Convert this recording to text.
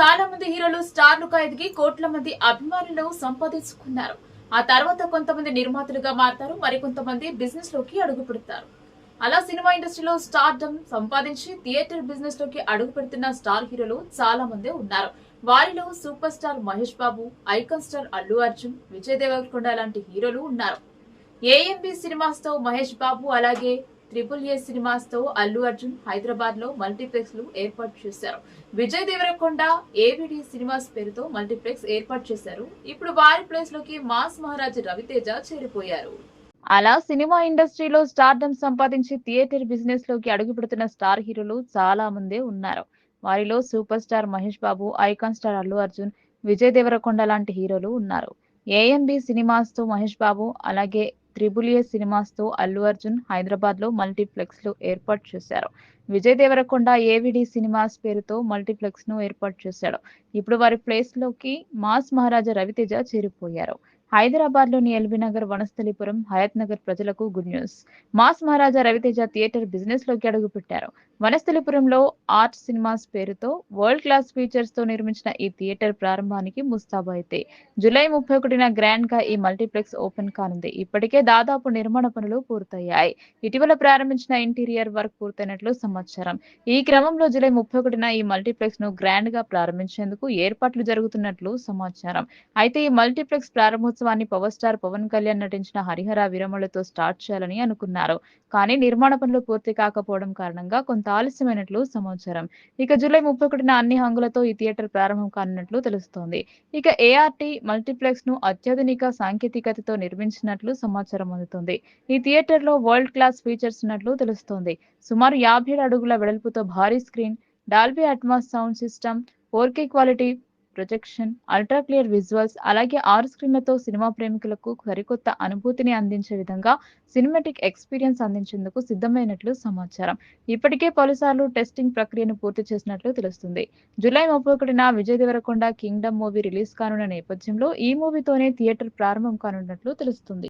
చాలా మంది హీరోలు స్టార్లుగా ఎదిగి కోట్ల మంది అభిమానులను సంపాదించుకున్నారు. ఆ తర్వాత కొంతమంది నిర్మాతలుగా మారతారు, మరికొంతమంది బిజినెస్ లోకి అడుగు పెడతారు. అలా సినిమా ఇండస్ట్రీలో స్టార్డమ్ సంపాదించి థియేటర్ బిజినెస్ లోకి అడుగు పెడుతున్న స్టార్ హీరోలు చాలా మంది ఉన్నారు. వారిలో super star Mahesh Babu, icon star Allu Arjun, Vijay Devarakonda లాంటి హీరోలు ఉన్నారు. ఏఎంబి సినిమాస్ తో మహేష్ బాబు, అలాగే ఏ సినిమాస్ తో అల్లు అర్జున్ హైదరాబాద్ లో మల్టీప్లెక్స్ లు ఏర్పాటు చేశారు. విజయ్ దేవరకొండ ఏవిడి సినిమాస్ పేరుతో మల్టీప్లెక్స్ ఏర్పాటు చేశారు. ఇప్పుడు వారి ప్లేస్ లోకి మాస్ మహారాజ్ రవితేజ చేరిపోయారు. అలా సినిమా ఇండస్ట్రీలో స్టార్డమ్ సంపాదించి థియేటర్ బిజినెస్ లోకి అడుగుపెడుతున్న స్టార్ హీరోలు చాలా మందే ఉన్నారు. వారిలో super star Mahesh Babu, icon star Allu Arjun, Vijay Devarakonda లాంటి హీరోలు ఉన్నారు. ఏఎంబి సినిమాస్ తో మహేష్ బాబు, అలాగే ఏ సినిమాస్ తో అల్లు అర్జున్ హైదరాబాద్ లో మల్టీప్లెక్స్ లు ఏర్పాటు చేశారు. విజయ్ దేవరకొండ ఏవిడి సినిమాస్ పేరుతో మల్టీప్లెక్స్ ను ఏర్పాటు చేశాడు. ఇప్పుడు వారి ప్లేస్ లోకి మాస్ మహారాజా రవితేజ చేరిపోయారు. హైదరాబాద్ లోని ఎల్బీ నగర్, వనస్థలిపురం, హయత్ నగర్ ప్రజలకు గుడ్ న్యూస్. మాస్ మహారాజా రవితేజ థియేటర్ బిజినెస్ లోకి అడుగుపెట్టారు. వనస్థలిపురంలో ఆర్ట్ సినిమాస్ పేరుతో వరల్డ్ క్లాస్ ఫీచర్స్ తో నిర్మించిన ఈ థియేటర్ ప్రారంభానికి ముస్తాబైతే జూలై 31న గ్రాండ్ గా ఈ మల్టీప్లెక్స్ ఓపెన్ కానుంది. ఇప్పటికే దాదాపు నిర్మాణ పనులు పూర్తయ్యాయి. ఇటీవల ప్రారంభించిన ఇంటీరియర్ వర్క్ పూర్తయినట్లు సమాచారం. ఈ క్రమంలో జూలై 31న ఈ మల్టీప్లెక్స్ ను గ్రాండ్ గా ప్రారంభించేందుకు ఏర్పాట్లు జరుగుతున్నట్లు సమాచారం. అయితే ఈ మల్టీప్లెక్స్ ప్రారంభోత్సవాన్ని పవర్ స్టార్ పవన్ కళ్యాణ్ నటించిన హరిహర విరమలతో స్టార్ట్ చేయాలని అనుకున్నారు. కానీ నిర్మాణ పనులు పూర్తి కాకపోవడం కారణంగా కొంత ఆలస్యమైనట్లు సమాచారం. ఇక జూలై 31న అన్ని హంగులతో ఈ థియేటర్ ప్రారంభం కానున్నట్లు తెలుస్తోంది. ఇక ఏఆర్టీ మల్టీప్లెక్స్ ను అత్యాధునిక సాంకేతికతతో నిర్మించినట్లు సమాచారం అందుతుంది. ఈ థియేటర్ లో వరల్డ్ క్లాస్ ఫీచర్స్ ఉన్నట్లు తెలుస్తోంది. సుమారు 57 అడుగుల వెడల్పుతో భారీ screen, Dolby Atmos sound system, 4K quality projection, ultra clear visuals, అలాగే 6 స్క్రీన్లతో సినిమా ప్రేమికులకు సరికొత్త అనుభూతిని అందించే విధంగా సినిమాటిక్ ఎక్స్పీరియన్స్ అందించేందుకు సిద్ధమైనట్లు సమాచారం. ఇప్పటికే పలుసార్లు టెస్టింగ్ ప్రక్రియను పూర్తి చేసినట్లు తెలుస్తుంది. జూలై 31న Vijay Devarakonda kingdom movie release కానున్న నేపథ్యంలో ఈ మూవీతోనే థియేటర్ ప్రారంభం కానున్నట్లు తెలుస్తుంది.